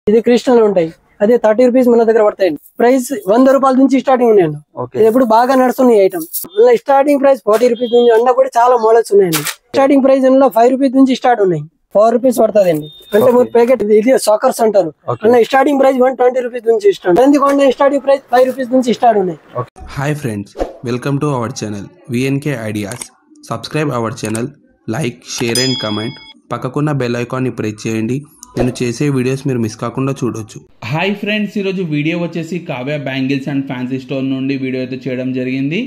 ఇది కృష్ణలో ఉంటాయి, అదే 30 రూపీస్ మన దగ్గర పడతాయండి. ప్రైస్ 100 రూపాయల నుంచి స్టార్టింగ్ ఉన్నాయండి. ఇది ఎప్పుడు బాగా నడుస్తున్నాయి ఐటమ్. స్టార్టింగ్ ప్రైస్ 40 రూపీస్ నుంచి అన్న కూడా చాలా మోడల్స్ ఉన్నాయండి. స్టార్టింగ్ ప్రైస్ 5 రూపీస్ నుంచి స్టార్ట్ ఉన్నాయి. 4 రూపీస్ పడుతుందండి. అంటే మీరు ప్యాకెట్ ఇది సాకర్స్ అంటారు. అన్న స్టార్టింగ్ ప్రైస్ 120 రూపీస్ నుంచి స్టార్ట్. ఎందుకంటే స్టార్టింగ్ ప్రైస్ 5 రూపీస్ నుంచి స్టార్ట్ ఉన్నాయి. Hi friends, welcome to our channel VNK ideas. Subscribe our channel, like, share and comment. పక్కకున్న బెల్ ఐకాన్ని ప్రెస్ చేయండి. నేను చేసే వీడియోస్ మీరు మిస్ కాకుండా చూడొచ్చు. హాయ్ ఫ్రెండ్స్, ఈరోజు వీడియో వచ్చేసి Kavya bangles and fancy store నుండి వీడియో అయితే చేయడం జరిగింది.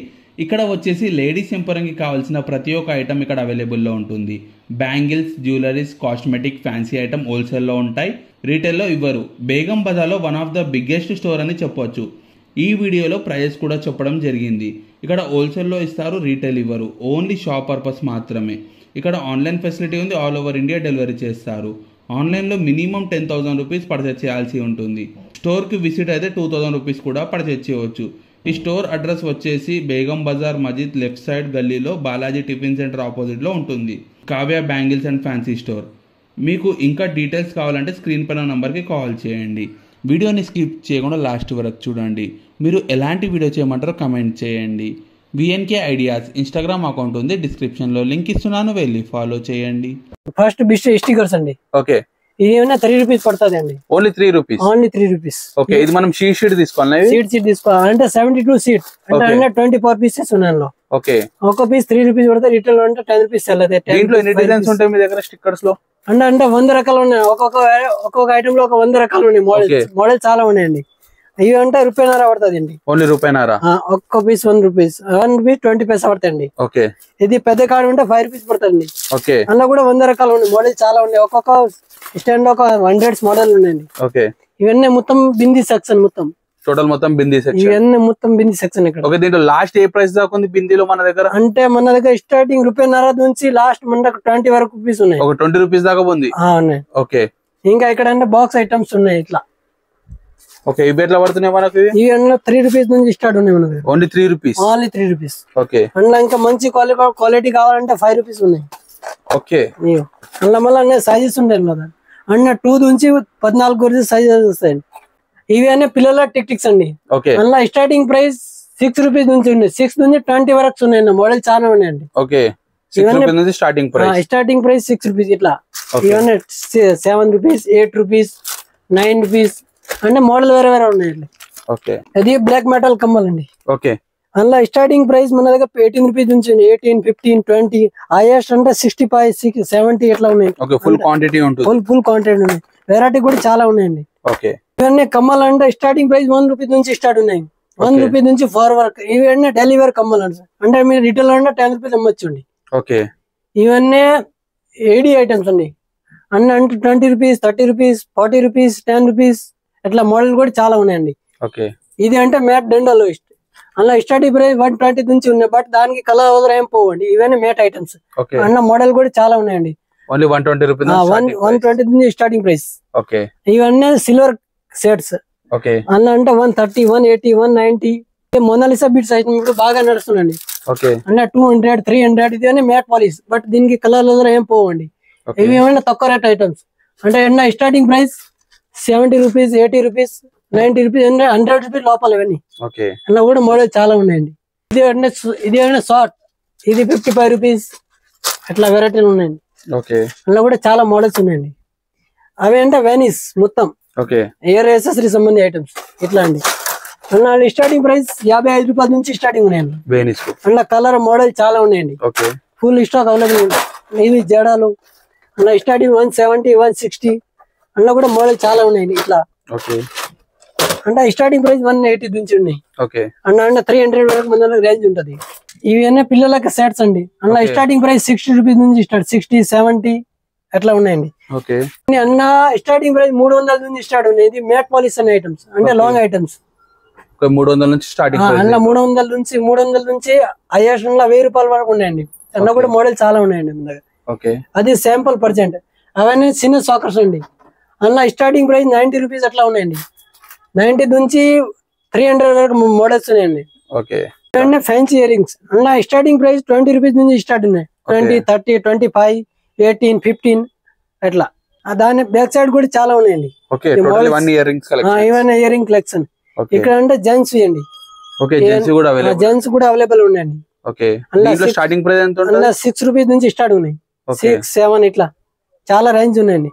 ఇక్కడ వచ్చేసి లేడీస్ ఎంపరింగ్కి కావాల్సిన ప్రతి ఒక్క ఐటమ్ ఇక్కడ అవైలబుల్లో ఉంటుంది. Bangles, jewelleries, cosmetic, fancy item హోల్సేల్లో ఉంటాయి, రీటైల్లో ఇవ్వరు. బేగం బజార్లో one of the biggest store అని చెప్పొచ్చు. ఈ వీడియోలో ప్రైస్ కూడా చెప్పడం జరిగింది. ఇక్కడ హోల్సేల్లో ఇస్తారు, రీటైల్ ఇవ్వరు, ఓన్లీ షాప్ పర్పస్ మాత్రమే. ఇక్కడ ఆన్లైన్ ఫెసిలిటీ ఉంది, ఆల్ ఓవర్ ఇండియా డెలివరీ చేస్తారు. ఆన్లైన్లో మినిమం 10,000 రూపీస్ పర్చేస్ చేయాల్సి ఉంటుంది. స్టోర్కి విజిట్ అయితే 2,000 రూపీస్ కూడా పర్చేస్ చేయవచ్చు. ఈ స్టోర్ అడ్రస్ వచ్చేసి బేగం బజార్ మజీద్ లెఫ్ట్ సైడ్ గల్లీలో బాలాజీ టిఫిన్ సెంటర్ ఆపోజిట్లో ఉంటుంది. Kavya bangles and fancy store. మీకు ఇంకా డీటెయిల్స్ కావాలంటే స్క్రీన్ పైన నంబర్కి కాల్ చేయండి. వీడియోని స్కిప్ చేయకుండా లాస్ట్ వరకు చూడండి. మీరు ఎలాంటి వీడియో చేయమంటారో కమెంట్ చేయండి. VNK ఐడియాస్ ఇన్స్టాగ్రామ్ అకౌంట్ ఉంది, డిస్క్రిప్షన్ లో లింక్ ఇస్తున్నాను, వెళ్ళి ఫాలో చేయండి. ఫస్ట్ బిస్ట్ స్టిక్కర్స్ అండి. ఓకే, ఇది ఏమైనా 3 రూపీస్ పడుతుంది అండి. Only 3 rupees. Only 3 rupees. Okay, ఇది మనం షీట్ తీసుకోవాలి. సీట్ తీసుకోవాలి అంటే 72 సీట్ అంటే 24 పీసెస్ ఉన్నాయి. ఓకే, ఒక పీస్ 3 రూపీస్ పడితే రిటైల్ అంటే 10 రూపీస్ సెల్లదే. దీంట్లో ఎన్ని డిజైన్స్ ఉంటాయి మీ దగ్గర స్టిక్కర్స్ లో? అంటే 100 రకాలు ఉన్నాయి. ఒక్కొక్క ఐటమ్ లో 100 రకాలు ఉన్నాయి. మోడల్ చాలా ఉన్నాయండి. ఇవి అంటే ₹1.5 పడుతుంది. ఓన్లీ ₹1.5. ఒక్క పీస్ 1 రూపీస్, 1 రూపీస్ 20 పైసా పడుతుంది. ఓకే, ఇది పెద్ద కార్డు ఉంటే 5 రూపీస్ పడుతుంది. ఓకే, అందులో కూడా 100 రకాలు ఉన్నాయి. మోడల్ చాలా ఉన్నాయి. ఒక్కొక్క స్టాండ్ లో 100 మోడల్ ఉన్నాయండి. ఓకే, ఇవన్నీ మొత్తం బిందీ సెక్షన్, మొత్తం టోటల్ మొత్తం బిందీ సెక్షన్. ఇవన్నీ మొత్తం బిందీ సెక్షన్ ఇక్కడ. ఓకే, దీంట్లో లాస్ట్ ఏ ప్రైస్ దాకా ఉంది బిందీలో మన దగ్గర? అంటే మన దగ్గర స్టార్టింగ్ ₹1.5 నుంచి లాస్ట్ మన 20 వరకు రూపీస్ ఉన్నాయి. ఒక 20 రూపీస్ దాకా ఉంది. ఉన్నాయి. ఓకే, ఇంకా ఇక్కడ అంటే బాక్స్ ఐటమ్స్ ఉన్నాయి ఇట్లా. ఓకే, ఇవి ఎట్లా పడుతున్నాయి మనకి? ఇవి 3 రూపీస్ నుంచి స్టార్ట్ ఉన్నాయి మన దగ్గర. Only 3 rupees. Only 3 rupees. Okay, అందులో ఇంకా మంచి క్వాలిటీ కావాలంటే 5 రూపీస్ ఉన్నాయి. ఓకే, అందులో మళ్ళీ సైజెస్ ఉంటాయి కదా. అన్న 2 నుంచి 14 వరకు సైజెస్ వస్తాయండి. ఇవి అనే పిల్లల టిక్స్ అండి. ఓకే, అందులో స్టార్టింగ్ ప్రైస్ 6 రూపీస్ నుంచి ఉన్నాయి. 6 నుంచి 20 వరకు ఉన్నాయండి. మోడల్ చాలా ఉన్నాయండి. ఓకే, 6 రూపీస్ నుంచి starting price. Starting price 6 rupees ఇట్లా. ఇవన్నీ 7 రూపీస్, 8 రూపీస్, 9 రూపీస్ అంటే మోడల్ వేరే వేరే ఉన్నాయండి. ఓకే, అది బ్లాక్ మెటల్ కమ్మల్ అండి. ఓకే, అందులో స్టార్టింగ్ ప్రైస్ మన దగ్గర 18 రూపీస్ నుంచి 18, 15, 20, హైయెస్ట్ అంటే 65, 70 ఇట్లా ఉన్నాయి. ఫుల్ క్వాంటిటీ ఉంటుంది. ఫుల్ క్వాంటిటీ ఉన్నాయి. వెరైటీ కూడా చాలా ఉన్నాయండి. ఓకే, ఇవన్నీ కమ్మల్ అంటే స్టార్టింగ్ ప్రైస్ 1 రూపీస్ నుంచి స్టార్ట్ ఉన్నాయి. 1 రూపీస్ నుంచి 4 వరకు. ఇవన్నీ డైలీ వేర్ కమ్మల్ అంటే మీరు రిటైల్ అంటే 10 రూపీస్ అమ్మొచ్చండి. ఓకే, ఇవన్నీ ఏడీ ఐటమ్స్ అండి. అంటే 20 రూపీస్, 30 రూపీస్, 40 రూపీస్, 10 రూపీస్ ఇట్లా మోడల్ కూడా చాలా ఉన్నాయండి. ఓకే, ఇది అంటే మ్యాట్ దండలో అందులో స్టార్టింగ్ ప్రైస్ 120 నుంచి ఉన్నాయి. బట్ దానికి కలర్ వదల ఏం పోవండి. ఇవన్నీ మ్యాట్ ఐటమ్స్. అందులో మోడల్ కూడా చాలా ఉన్నాయండి. Only 120 rupees. 120 నుంచి స్టార్టింగ్ ప్రైస్. ఓకే, ఇవన్నీ సిల్వర్ సెట్స్. ఓకే, అందులో అంటే 130, 180, 190 మొనాలిసా బీట్స్ ఐటమ్ ఇప్పుడు బాగా నడుస్తుందండి. ఓకే, అంటే 200, 300 ఇది అని మ్యాట్ పాలిష్. బట్ దీనికి కలర్ వదల ఏం పోవండి. ఇవి ఏమైనా తక్కువ రేట్ ఐటమ్స్. అంటే starting price 70 rupees, 80 rupees, 90 rupees, 100 rupees లోపల ఇవన్నీ. ఓకే, అలా కూడా మోడల్ చాలా ఉన్నాయండి. ఇది అంటే షార్ట్, ఇది 55 రూపీస్ అట్లా వెరైటీలు ఉన్నాయండి. ఓకే, అలా కూడా చాలా మోడల్స్ ఉన్నాయండి. అవి అంటే వెనీస్ మొత్తం. ఓకే, ఎయిర్ యాక్సెసరీ సంబంధించి ఐటమ్స్ ఇట్లా అండి. అలా స్టార్టింగ్ ప్రైస్ 55 రూపాయల నుంచి స్టార్టింగ్ ఉన్నాయండి. అలా కలర్ మోడల్ చాలా ఉన్నాయండి. ఫుల్ స్టాక్ అవైలబుల్ ఉంది. ఇవి జడాలు అలా స్టార్టింగ్ 170, 160 అలా కూడా మోడల్ చాలా ఉన్నాయండి ఇట్లా. అంటే స్టార్టింగ్ ప్రైస్ 180 నుంచి ఉన్నాయి. అంటే 300 వరకు మన రేంజ్ ఉంటది. ఇవి అన్నీ పిల్లలకి సెట్స్ అండి. అలా స్టార్టింగ్ ప్రైస్ 60 రూపీస్ నుంచి స్టార్ట్, 60, 70 అట్లా ఉన్నాయండి. అన్న స్టార్టింగ్ ప్రైస్ 300 నుంచి స్టార్ట్ ఉన్నాయి. ఇది మ్యాట్ పాలిష్ అనే ఐటమ్స్ అంటే లాంగ్ ఐటమ్స్. 300 నుంచి స్టార్టింగ్. అలా 300 నుంచి హైయెస్ట్ 1000 రూపాయల వరకు ఉన్నాయండి. అన్న కూడా మోడల్ చాలా ఉన్నాయండి మన దగ్గర. అది శాంపుల్ పర్సెంట్. అవన్నీ చిన్న సాకర్స్ అండి. అలా స్టార్టింగ్ ప్రైస్ 90 రూపీస్ అట్లా ఉన్నాయండి. 90 నుంచి 300 వరకు మోడల్స్ ఉన్నాయండి. ఫ్యాన్సీ ఇయర్ రింగ్స్ అలా స్టార్టింగ్ ప్రైస్ 20 రూపీస్ నుంచి స్టార్ట్ ఉన్నాయి. 20, 30, 25, 18, 15 అట్లా. దాని బ్యాక్ సైడ్ కూడా చాలా ఉన్నాయండి. Okay, total 1 ear rings collection. ఇవన్నీ ఇయర్ రింగ్ కలెక్షన్. ఇక్కడ అంటే జెంట్స్ అండి. ఓకే, జెంట్స్ కూడా అవైలబుల్. జెంట్స్ కూడా అవైలబుల్ ఉన్నాయండి. ఓకే, దీంట్లో స్టార్టింగ్ ప్రైస్ ఎంత ఉంటుంది? 6 రూపీస్ నుంచి స్టార్ట్ ఉన్నాయి. 6, 7 ఇట్లా చాలా రేంజ్ ఉన్నాయండి.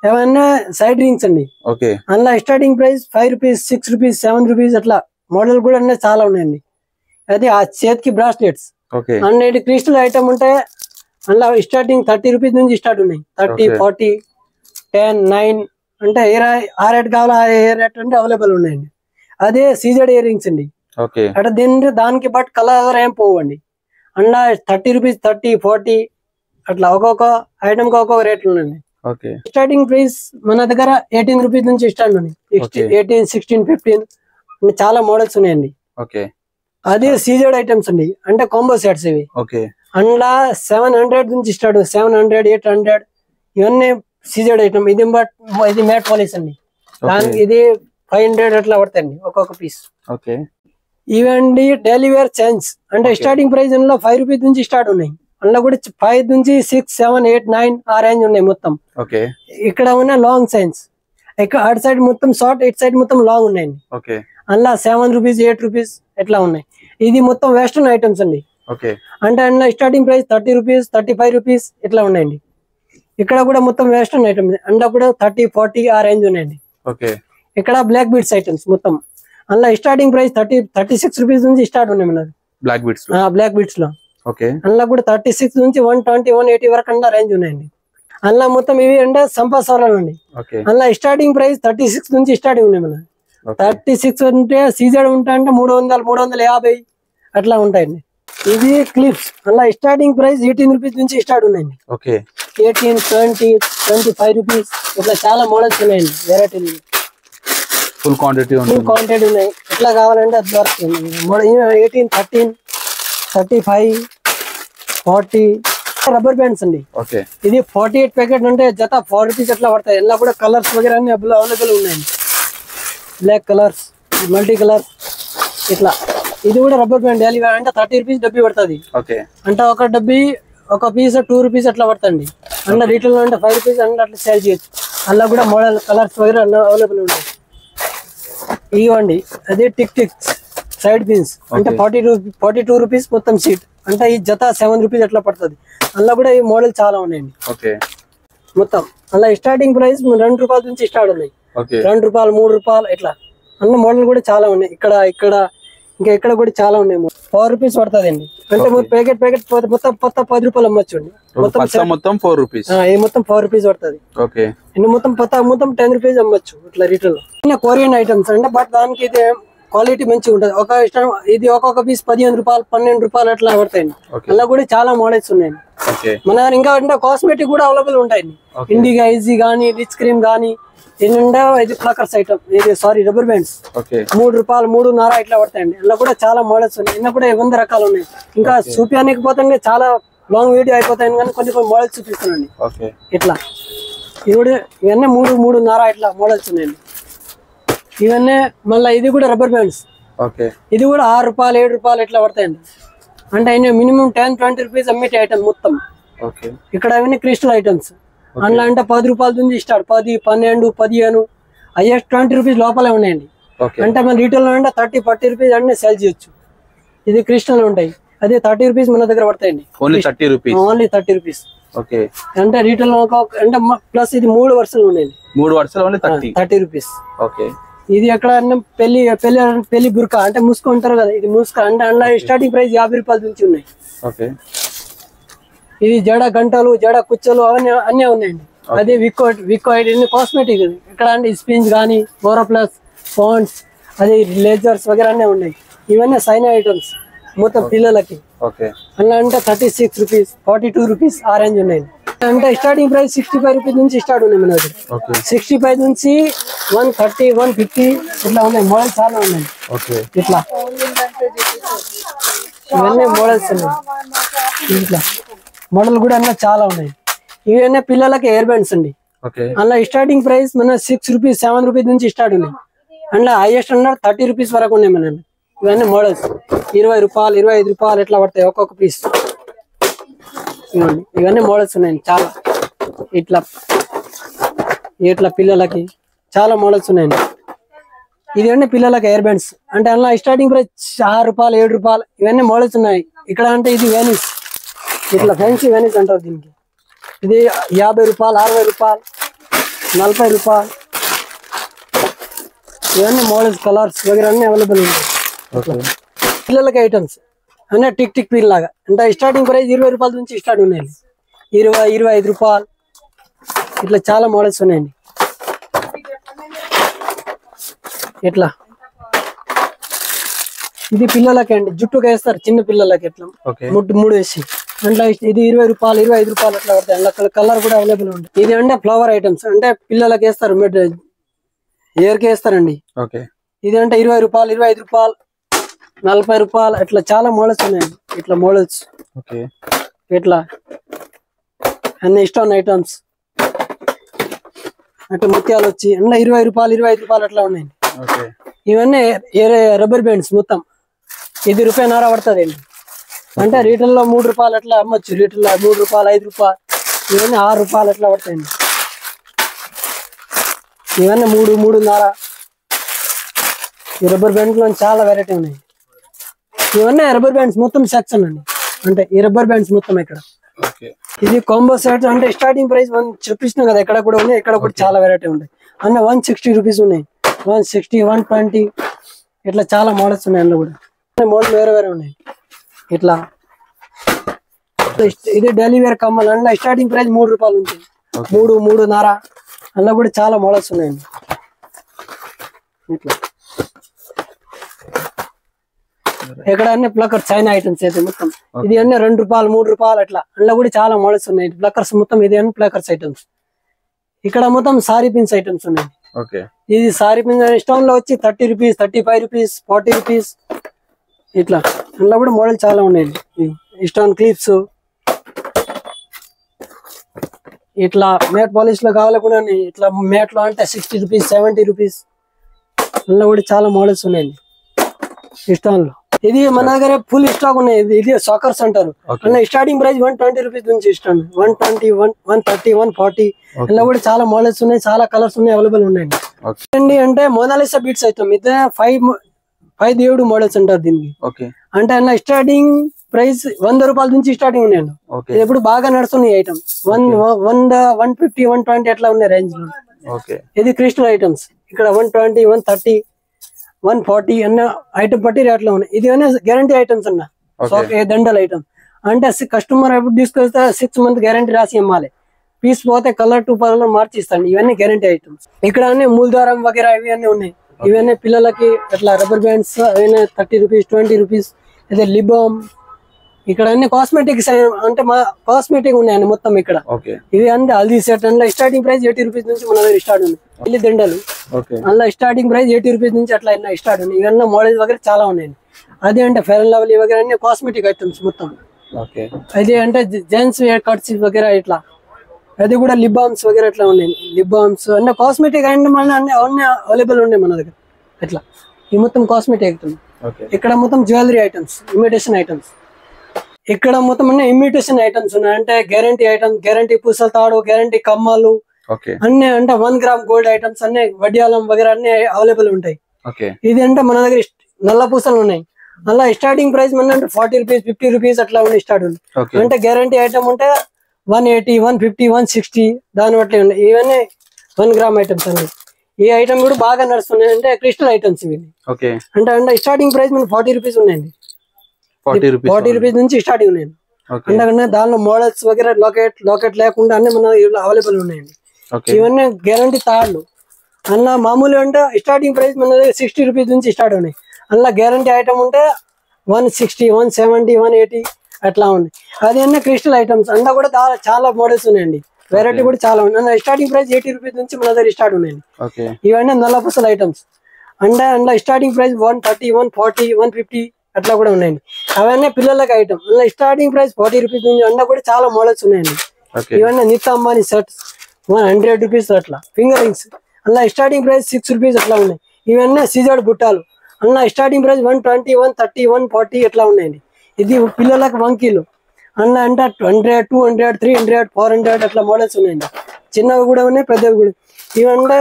ఏమన్నా సైడ్ రింగ్స్ అండి. ఓకే, అందులో starting price 5 rupees, 6 rupees, 7 rupees అట్లా మోడల్ కూడా అన్నీ చాలా ఉన్నాయండి. అది ఆ చేతికి బ్రాస్లెట్స్. అన్నిటి క్రిస్టల్ ఐటమ్ ఉంటాయి. అందులో స్టార్టింగ్ 30 రూపీస్ నుంచి స్టార్ట్ ఉన్నాయి. 30, 40, 10, 9 అంటే ఆ రేట్ కావాలా ఏ రేట్ అంటే అవైలబుల్ ఉన్నాయండి. అదే సీజెడ్ ఇయర్ రింగ్స్ అండి. అంటే దానికి బట్ కలర్ ఏం పోవండి. అందులో 30 రూపీస్, 30, 40 అట్లా ఒక్కొక్క ఐటమ్ కి ఒక్కొక్క రేట్లు ఉన్నాయండి. స్టార్టింగ్ ప్రైస్ మన దగ్గర 18 రూపీస్ నుంచి స్టార్ట్ ఉన్నాయి. 18, 16, 15 చాలా మోడల్స్ ఉన్నాయండి. అదే సీజెడ్ ఐటమ్స్ అండి. అంటే కాంబో సెట్స్ ఇవి. అందులో 700 నుంచి స్టార్ట్. 700, 800 ఇవన్నీ సీజెడ్ ఐటమ్. ఇది మ్యాట్ పాలిష్ అండి. ఇది 500 అట్లా పడతాయండి ఒక్కొక్క పీస్. ఇవండి డైలీ వేర్ చైన్స్. అంటే స్టార్టింగ్ ప్రైస్ అందులో 5 రూపీస్ నుంచి స్టార్ట్ ఉన్నాయి. అందులో కూడా 5 నుంచి 6, 7, 8, 9 ఆ రేంజ్ ఉన్నాయి మొత్తం. ఇక్కడ ఉన్న లాంగ్ చైన్స్. ఇక్కడ అటు సైడ్ మొత్తం షార్ట్, ఇటు సైడ్ మొత్తం లాంగ్ ఉన్నాయండి. అందులో 7 రూపీస్, 8 రూపీస్ ఎట్లా ఉన్నాయి. ఇది మొత్తం వెస్టర్న్ ఐటమ్స్ అండి. అంటే అందులో స్టార్టింగ్ ప్రైస్ 30 రూపీస్, 35 రూపీస్ ఇట్లా ఉన్నాయండి. ఇక్కడ కూడా మొత్తం వెస్టర్న్ ఐటమ్స్. అందులో కూడా 30, 40 ఆ రేంజ్ ఉన్నాయండి. ఇక్కడ బ్లాక్ బీడ్స్ ఐటమ్స్ మొత్తం. అందులో స్టార్టింగ్ ప్రైస్ 36 రూపీస్ నుంచి స్టార్ట్ ఉన్నాయి మనది బ్లాక్ బీడ్స్ లో. అందులో కూడా 36 నుంచి 120, 180 వరకు అన్న రేంజ్ ఉన్నాయండి. అందులో మొత్తం ఇవి అంటే సంపాసారాలు అండి. అందులో స్టార్టింగ్ ప్రైస్ 36 నుంచి స్టార్టింగ్ ఉన్నాయి మనది. 36 ఉంటే సీజెడ్ ఉంటా అంటే 300, 350 అట్లా ఉంటాయండి. ఇది క్లిప్స్. అందులో స్టార్టింగ్ ప్రైస్ 18 రూపీస్ నుంచి స్టార్ట్ ఉన్నాయండి. 18, 20, 25 రూపీస్ ఇట్లా చాలా మోడల్స్ ఉన్నాయండి. వెరైటీలు ఫుల్ క్వాంటిటీ ఉన్నాయి. ఎట్లా కావాలంటే అది దొరుకుతుంది. 18, 13, 35, 40 రబ్బర్ బ్యాండ్స్ అండి. ఇది 48 ప్యాకెట్ అంటే జత 4 రూపీస్ అట్లా పడతాయి. ఇలా కూడా కలర్స్ వగేరా అన్ని అవైలబుల్ ఉన్నాయండి. బ్లాక్ కలర్స్, మల్టీ కలర్స్ ఇట్లా. ఇది కూడా రబ్బర్ బ్యాండ్ డైలీ అంటే 30 రూపీస్ డబ్బీ పడుతుంది. అంటే ఒక డబ్బీ ఒక పీస్ 2 రూపీస్ అట్లా పడుతుంది. అందులో రీటైల్ అంటే 5 రూపీస్ అంటే అట్లా సేల్ చేయొచ్చు. అందులో కూడా మోడల్ కలర్స్ వగేరా అవైలబుల్ ఉంటాయి. ఇవ్వండి అదే టిక్ సైడ్ పిన్స్. అంటే 42 రూపీస్ మొత్తం సీట్. అంటే ఈ జత 7 రూపీస్ అట్లా పడుతుంది. అందులో కూడా ఈ మోడల్ చాలా ఉన్నాయండి మొత్తం. అలా స్టార్టింగ్ ప్రైస్ 2 రూపాయల నుంచి స్టార్ట్ ఉన్నాయి. 2 రూపాయలు, 3 రూపాయలు ఇట్లా అన్న మోడల్ కూడా చాలా ఉన్నాయి. ఇక్కడ ఇంకా ఇక్కడ కూడా చాలా ఉన్నాయి. 4 రూపీస్ పడుతుంది అండి. అంటే ప్యాకెట్ మొత్తం 10 రూపాయలు అమ్మచ్చు అండి. మొత్తం 4 రూపీస్. ఇది మొత్తం 4 రూపీస్ పడుతుంది. మొత్తం 10 రూపీస్ అమ్మచ్చు ఇట్లా రీటైల్. కొరియన్ ఐటమ్స్ అంటే బట్ దానికి ఇది క్వాలిటీ మంచిగా ఉంటుంది. ఇది ఒక్కొక్క పీస్ 15 రూపాయలు, 12 రూపాయలు అట్లా పడతాయండి. అలా కూడా చాలా మోడల్స్ ఉన్నాయండి మన దగ్గర. ఇంకా అంటే కాస్మెటిక్ కూడా అవైలబుల్ ఉంటాయండి. ఇండిగా ఈజీ గానీ, రిచ్ క్రీమ్ గానీ, ఏంటంటే ఇది ఫ్లకర్స్ ఐటమ్. ఇది రబ్బర్ బ్యాండ్స్ 3 రూపాయలు, 3.5 ఇట్లా పడతాయండి. అలా కూడా చాలా మోడల్స్ ఉన్నాయి. ఇలా కూడా 100 రకాలు ఉన్నాయి. ఇంకా చూపించడానికి పోతే చాలా లాంగ్ వీడియో అయిపోతాయి కానీ కొన్ని మోడల్స్ చూపిస్తానండి. ఇట్లా ఇవన్నీ 3.5 ఇట్లా మోడల్స్ ఉన్నాయండి. ఇవన్నీ మళ్ళీ ఇది కూడా రబ్బర్ బ్యాండ్స్. ఇది కూడా 6 రూపాయలు, 7 రూపాయలు ఇట్లా పడతాయండి. అంటే అయినా మినిమం 10, 20 రూపీస్ అమ్మేటి ఐటమ్ మొత్తం. ఇక్కడ అవన్నీ క్రిస్టల్ ఐటమ్స్. అందులో అంటే 10 రూపాయల నుంచి స్టార్ట్. 10, 12, 15 హైయెస్ట్ 20 రూపీస్ లోపలే ఉన్నాయండి. అంటే మన రీటైల్ అంటే 30, 40 రూపీస్ అన్నీ సేల్ చేయొచ్చు. ఇది క్రిస్టల్ ఉంటాయి. అదే 30 రూపీస్ మన దగ్గర పడతాయండి. Only 30 rupees. అంటే రీటైల్ అంటే ప్లస్ ఇది 3 వరుసలు ఉన్నాయండి. 3 వరుసలు 30 రూపీస్. ఇది ఎక్కడ పెళ్లి బుర్కా అంటే మూసుకుంటారు కదా, ఇది మూసుక అంటే అందులో స్టార్టింగ్ ప్రైస్ 50 రూపాయల నుంచి ఉన్నాయి. ఇది జడ గంటలు, జడ కుచ్చలు అన్నీ ఉన్నాయండి. అదే వికో కాస్మెటిక్. ఇక్కడ అంటే స్పిన్స్ కానీ, బోరోప్లస్, పాండ్స్, అదే లేజర్స్ వగేరా అన్నీ ఉన్నాయి. ఇవన్నీ సైనా ఐటమ్స్ మొత్తం పిల్లలకి. అందులో అంటే 36 రూపీస్, 42 రూపీస్ ఆ రేంజ్ ఉన్నాయండి. అంటే స్టార్టింగ్ ప్రైస్ 65 రూపీస్ నుంచి స్టార్ట్ ఉన్నాయి మన దగ్గర. 65 నుంచి 130, 150 ఇట్లా ఉన్నాయి. మోడల్ చాలా ఉన్నాయి ఇట్లా. ఇవన్నీ మోడల్స్ ఉన్నాయి. ఇట్లా మోడల్ కూడా అన్నీ చాలా ఉన్నాయి. ఇవన్నీ పిల్లలకి హెయిర్ బ్యాండ్స్ అండి. అందులో స్టార్టింగ్ ప్రైస్ మన 6 రూపీస్, 7 రూపీస్ నుంచి స్టార్ట్ ఉన్నాయి. అందులో హైయెస్ట్ అన్నారు 30 రూపీస్ వరకు ఉన్నాయి మన. ఇవన్నీ మోడల్స్ 20 రూపాయలు, 25 రూపాయలు ఎట్లా పడతాయి ఒక్కొక్క పీస్. ఇవన్నీ మోడల్స్ ఉన్నాయి చాలా ఇట్లా. ఇట్లా పిల్లలకి చాలా మోడల్స్ ఉన్నాయండి. ఇది అంటే పిల్లలకి ఎయిర్ బ్యాండ్స్ అంటే అందులో స్టార్టింగ్ ప్రైస్ 6 రూపాయలు 7 రూపాయలు ఇవన్నీ మోడల్స్ ఉన్నాయి. ఇక్కడ అంటే ఇది వెనిస్, ఇట్లా ఫ్యాన్సీ వెనిస్ అంటారు దీనికి. ఇది 50 రూపాయలు 60 రూపాయలు 40 రూపాయలు ఇవన్నీ మోడల్స్ కలర్స్ వగైరా అన్ని అవైలబుల్ ఉంటాయి. పిల్లలకి ఐటమ్స్ అంటే టిక్ టిక్ పిన్ లాగా అంటే స్టార్టింగ్ ప్రైస్ 20 రూపాయల నుంచి స్టార్ట్ ఉన్నాయి. 20-25 రూపాయలు ఇట్లా చాలా మోడల్స్ ఉన్నాయండి. ఇట్లా ఇది పిల్లలకి అండి, జుట్టుకు వేస్తారు చిన్న పిల్లలకి ఇట్లా మూడు వేసి అట్లా. ఇది 20 రూపాయలు 25 రూపాయలు అట్లా పడతాయి. అట్లా కలర్ కూడా అవైలబుల్ ఉంటాయి. ఇది అంటే ఫ్లవర్ ఐటమ్స్ అంటే పిల్లలకి వేస్తారు, హెయిర్ కి వేస్తారండి. ఇది అంటే 20 రూపాయలు 25 రూపాయలు 40 రూపాయలు అట్లా చాలా మోడల్స్ ఉన్నాయండి. ఇట్లా మోడల్స్ ఇట్లా అన్ని స్టోన్ ఐటమ్స్ అంటే ముత్యాలు వచ్చి అట్లా 20 రూపాయలు 25 రూపాయలు అట్లా ఉన్నాయండి. ఇవన్నీ రబ్బర్ బ్యాండ్స్ మొత్తం ఇది ₹1.5 పడుతుంది అండి. అంటే రీటైల్ లో 3 రూపాయలు అట్లా అమ్మొచ్చు. రీటైల్ లో 3 రూపాయలు 5 రూపాయలు ఇవన్నీ 6 రూపాయలు అట్లా పడతాయండి. ఇవన్నీ 3-3.5 ఈ రబ్బర్ బ్యాండ్ లో చాలా వెరైటీ ఉన్నాయి. ఇవన్నీ రబ్బర్ బ్యాండ్స్ మొత్తం సెక్షన్ అండి. అంటే ఈ రబ్బర్ బ్యాండ్స్ మొత్తం ఇక్కడ ఇది కాంబో సెట్ అంటే స్టార్టింగ్ ప్రైస్ చూపిస్తున్నాం కదా, ఇక్కడ కూడా ఉన్నాయి, ఇక్కడ కూడా చాలా వెరైటీ ఉంటాయి. అన్న 160 రూపీస్ ఉన్నాయి, 160 120 ఇట్లా చాలా మోడల్స్ ఉన్నాయి. అందులో కూడా మోడల్ వేరే వేరే ఉన్నాయి. ఇట్లా ఇది డైలీ వేర్ కమ్మలు అందులో స్టార్టింగ్ ప్రైస్ 3 రూపాయలు ఉంటుంది, 3-3.5 అందులో కూడా చాలా మోడల్స్ ఉన్నాయండి. ఇట్లా ఇక్కడ అన్ని ప్లక్కర్ చైనా ఐటమ్స్ అయితే మొత్తం ఇది అన్ని 2 రూపాయలు 3 రూపాయలు అట్లా అందులో కూడా చాలా మోడల్స్ ఉన్నాయి. ప్లక్కర్స్ మొత్తం ఇది అన్ని ప్లక్కర్స్ ఐటమ్స్. ఇక్కడ మొత్తం సారీ పిన్స్ ఐటమ్స్ ఉన్నాయి. ఇది సారీ పిన్ స్టోన్ లో వచ్చి 30 రూపీస్ 35 రూపీస్ 40 రూపీస్ ఇట్లా అందులో కూడా మోడల్ చాలా ఉన్నాయండి. స్టోన్ క్లిప్స్ ఇట్లా మేట్ పాలిష్ లో కావాలి కూడా ఇట్లా మేట్ లో అంటే 60 రూపీస్ 70 రూపీస్ అందులో కూడా చాలా మోడల్స్ ఉన్నాయండి. స్టోన్ లో ఇది మన దగ్గర ఫుల్ స్టాక్ ఉన్నాయి. ఇది సాకర్స్ అంటారు. అందులో స్టార్టింగ్ ప్రైస్ 120 రూపీస్ నుంచి ఇస్తాను, 120 130 140 అందులో కూడా చాలా మోడల్స్ ఉన్నాయి, చాలా కలర్స్ ఉన్నాయి, అవైలబుల్ ఉన్నాయండి. అంటే మోనాలిసా బీట్స్ అవుతాం ఇది 5 మోడల్స్ అంటారు దీనికి. అంటే అందులో స్టార్టింగ్ ప్రైస్ 100 రూపాయల నుంచి స్టార్టింగ్ ఉన్నాయండి. ఇది ఎప్పుడు బాగా నడుస్తున్నాయి ఐటమ్ 100 150 120 అట్లా ఉన్నాయి రేంజ్ లో. ఇది క్రిస్టల్ ఐటమ్స్ ఇక్కడ 120 130 140 అన్న ఐటమ్ బట్టి రేట్లో ఉన్నాయి. ఇది గ్యారంటీ ఐటమ్స్ అన్న దండల్ ఐటమ్ అంటే కస్టమర్ ఎప్పుడు తీసుకొస్తే 6 months గ్యారంటీ రాసి ఇవ్వాలి. పీస్ పోతే కలర్ టు కలర్ మార్చి ఇస్తాను. ఇవన్నీ గ్యారంటీ ఐటమ్స్. ఇక్కడ అన్ని మూలదారం వగేరా ఇవన్నీ ఉన్నాయి. ఇవన్నీ పిల్లలకి అట్లా రబ్బర్ బ్యాండ్స్ అవన్నీ 30 రూపీస్ 20 రూపీస్. అదే లిప్ బామ్ ఇక్కడ అన్ని కాస్మెటిక్స్ అంటే మా కాస్మెటిక్ ఉన్నాయండి మొత్తం ఇక్కడ. ఇవి అంటే హల్దీ సెట్ అందులో స్టార్టింగ్ ప్రైస్ 80 రూపీస్ నుంచి మన దగ్గర స్టార్ట్ ఉంది. ఇల్లు దండలు అందులో స్టార్టింగ్ ప్రైస్ 80 రూపీస్ నుంచి అట్లా స్టార్ట్ ఉంది. ఇవన్నీ మోడల్స్ వగేరా చాలా ఉన్నాయండి. అదే అంటే ఫెయిర్ అండ్ లవ్లీ వగేరా అన్ని కాస్మెటిక్ ఐటమ్స్ మొత్తం. అదే అంటే జెంట్స్ కట్స్ వగేరా ఇట్లా అది కూడా లిప్ బామ్స్ వగేరా అట్లా ఉన్నాయి. లిప్ బామ్స్ అన్న కాస్మెటిక్ అన్ని అన్ని అవైలబుల్ ఉన్నాయి మన దగ్గర. ఇట్లా ఈ మొత్తం కాస్మెటిక్ ఐటమ్స్. ఇక్కడ మొత్తం జ్యువెలరీ ఐటమ్స్ ఇమిటేషన్ ఐటమ్స్. ఇక్కడ మొత్తం అన్ని ఇమిటేషన్ ఐటమ్స్ ఉన్నాయి. అంటే గ్యారంటీ ఐటమ్స్, గ్యారంటీ పూసల తాడు, గ్యారంటీ కమ్మలు అన్ని అంటే 1 గ్రామ్ గోల్డ్ ఐటమ్స్ అన్ని వడ్డియాలం వగేరా అన్ని అవైలబుల్ ఉంటాయి. ఇది అంటే మన దగ్గర నల్ల పూసలు ఉన్నాయి. అలా స్టార్టింగ్ ప్రైస్ మన అంటే 40 రూపీస్ 50 రూపీస్ అట్లా ఉన్నాయి స్టార్ట్ ఉంది. అంటే గ్యారంటీ ఐటమ్ ఉంటే 180 150 160 దాని బట్టి ఉన్నాయి. ఇవన్నీ 1 గ్రామ్ ఐటమ్స్ అన్ని. ఈ ఐటమ్ కూడా బాగా నడుస్తున్నాయి. అంటే క్రిస్టల్ ఐటమ్స్ ఇవి. అంటే స్టార్టింగ్ ప్రైస్ మనకి 40 రూపీస్ ఉన్నాయండి. 40 రూపీస్ నుంచి స్టార్టింగ్ ఉన్నాయండి. అంటే దానిలో మోడల్స్ వగేరా లాకెట్ లేకుండా అన్ని మన అవైలబుల్ ఉన్నాయండి. ఇవన్నీ గ్యారంటీ తాళ్ళు అన్న మామూలు అంటే స్టార్టింగ్ ప్రైస్ మన 60 రూపీస్ నుంచి స్టార్ట్ ఉన్నాయి. అందులో గ్యారంటీ ఐటమ్ ఉంటే 160 170 180 అట్లా ఉంది. అది అన్నీ క్రిస్టల్ ఐటమ్స్. అందులో కూడా చాలా మోడల్స్ ఉన్నాయండి. వెరైటీ కూడా చాలా ఉంది. అందులో స్టార్టింగ్ ప్రైస్ 80 రూపీస్ నుంచి మన దగ్గర స్టార్ట్ ఉన్నాయండి. ఇవన్నీ నల్ల పూసల ఐటమ్స్. అంటే అందులో స్టార్టింగ్ ప్రైస్ 130 140 150 అట్లా కూడా ఉన్నాయండి. అవన్నీ పిల్లలకి ఐటమ్. అందులో స్టార్టింగ్ ప్రైస్ 40 రూపీస్ నుంచి అందులో కూడా చాలా మోడల్స్ ఉన్నాయండి. ఇవన్నీ నిత్య అంబానీ సెట్స్ 100 రూపీస్ అట్లా. ఫింగర్ రింగ్స్ అందులో స్టార్టింగ్ ప్రైస్ 6 రూపీస్ అట్లా ఉన్నాయి. ఇవన్నీ సీజర్డ్ బుట్టాలు అందులో స్టార్టింగ్ ప్రైస్ 120 130 140 ఎట్లా ఉన్నాయండి. ఇది పిల్లలకు వంకీలు అందులో అంటే 100 200 300 400 అట్లా మోడల్స్ ఉన్నాయండి. చిన్నవి కూడా ఉన్నాయి, పెద్దవి కూడా. ఇవంటే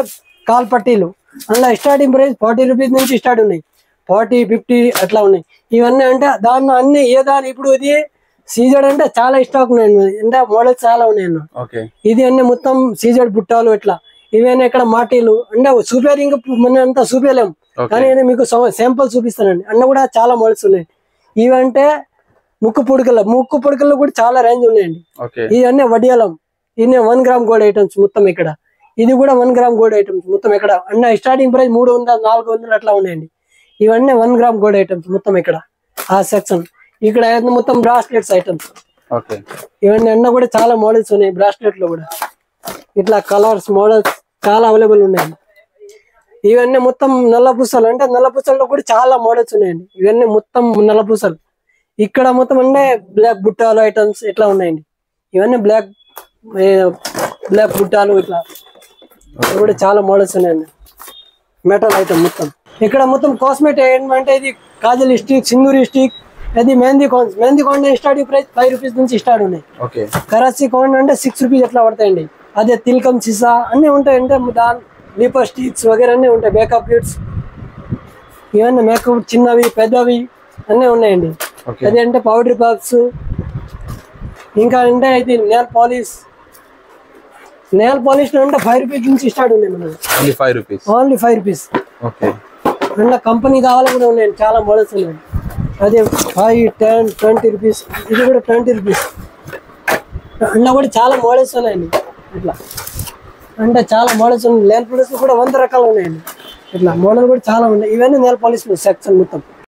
కాల్ పట్టీలు అందులో స్టార్టింగ్ ప్రైస్ 40 రూపీస్ నుంచి స్టార్ట్ ఉన్నాయి, 40, 50 అట్లా ఉన్నాయి. ఇవన్నీ అంటే దాన్ని అన్ని ఏ దాని ఇప్పుడు ఇది సీజెడ్ అంటే చాలా స్టాక్ ఉన్నాయి, అంటే మోడల్స్ చాలా ఉన్నాయి. ఇది అన్ని మొత్తం సీజెడ్ బుట్టాలు ఇట్లా. ఇవన్నీ ఇక్కడ మాటీలు అంటే చూపేది ఇంకా మన అంతా చూపేయలేము, కానీ నేను మీకు శాంపుల్ చూపిస్తానండి. అన్న కూడా చాలా మోడల్స్ ఉన్నాయి. ఇవంటే ముక్కు పుడకల్లో కూడా చాలా రేంజ్ ఉన్నాయండి. ఇవన్నీ వడియాలం, ఇవన్నీ 1 గ్రామ్ గోల్డ్ ఐటమ్స్ మొత్తం ఇక్కడ. ఇది కూడా 1 గ్రామ్ గోల్డ్ ఐటమ్స్ మొత్తం ఇక్కడ. అన్న స్టార్టింగ్ ప్రైస్ 300, 400 అట్లా ఉన్నాయండి. ఇవన్నీ 1 గ్రామ్ గోల్డ్ ఐటమ్స్ మొత్తం ఇక్కడ ఆ సెక్షన్. ఇక్కడ మొత్తం బ్రాస్లెట్స్ ఐటమ్స్. ఇవన్నీ అన్న కూడా చాలా మోడల్స్ ఉన్నాయి. బ్రాస్లెట్ లో కూడా ఇట్లా కలర్స్ మోడల్స్ చాలా అవైలబుల్ ఉన్నాయండి. ఇవన్నీ మొత్తం నల్ల పూసలు, అంటే నల్ల పూసల్లో కూడా చాలా మోడల్స్ ఉన్నాయండి. ఇవన్నీ మొత్తం నల్ల పూసలు. ఇక్కడ మొత్తం అంటే బ్లాక్ బుట్టాలు ఐటమ్స్ ఇట్లా ఉన్నాయండి. ఇవన్నీ బ్లాక్ బుట్టాలు ఇట్లా కూడా చాలా మోడల్స్ ఉన్నాయండి. మెటల్ ఐటమ్ మొత్తం. ఇక్కడ మొత్తం కాస్మెటిక్ ఏంటంటే ఇది కాజల్ స్టిక్, సింధూరి స్టిక్, అది మెహందీ కాన్ స్టార్టింగ్ ప్రైస్ 5 రూపీస్ నుంచి స్టార్ట్ ఉన్నాయి. కరాచీ కాన్ అంటే 6 రూపీస్ ఎట్లా పడతాయండి. అదే తిల్కం సీసా అన్నీ ఉంటాయి, అంటే దాని లిప్స్టిక్స్ వగేరా అన్నీ ఉంటాయి. మేకప్ కిట్స్ ఇవన్నీ మేకప్ చిన్నవి పెద్దవి అన్నీ ఉన్నాయండి. అది అంటే పౌడర్ బాక్స్, ఇంకా అంటే ఇది నెయిల్ పాలిష్ అంటే 5 రూపీస్ నుంచి స్టార్ట్ ఉన్నాయి మనకి. Only 5 rupees. అంటే కంపెనీ కావాలి కూడా ఉన్నాయండి, చాలా మోడల్స్ ఉన్నాయండి. అదే 5, 10, 20 రూపీస్. ఇది కూడా 20 రూపీస్. అందులో కూడా చాలా మోడల్స్ ఉన్నాయండి. ఇట్లా అంటే చాలా మోడల్స్ ఉన్నాయి. నెయిల్ పాలిష్ కూడా 100 రకాలు ఉన్నాయండి. ఇట్లా మోడల్ కూడా చాలా ఉన్నాయి. ఇవన్నీ నెయిల్ పాలిష్ సెక్షన్ మొత్తం.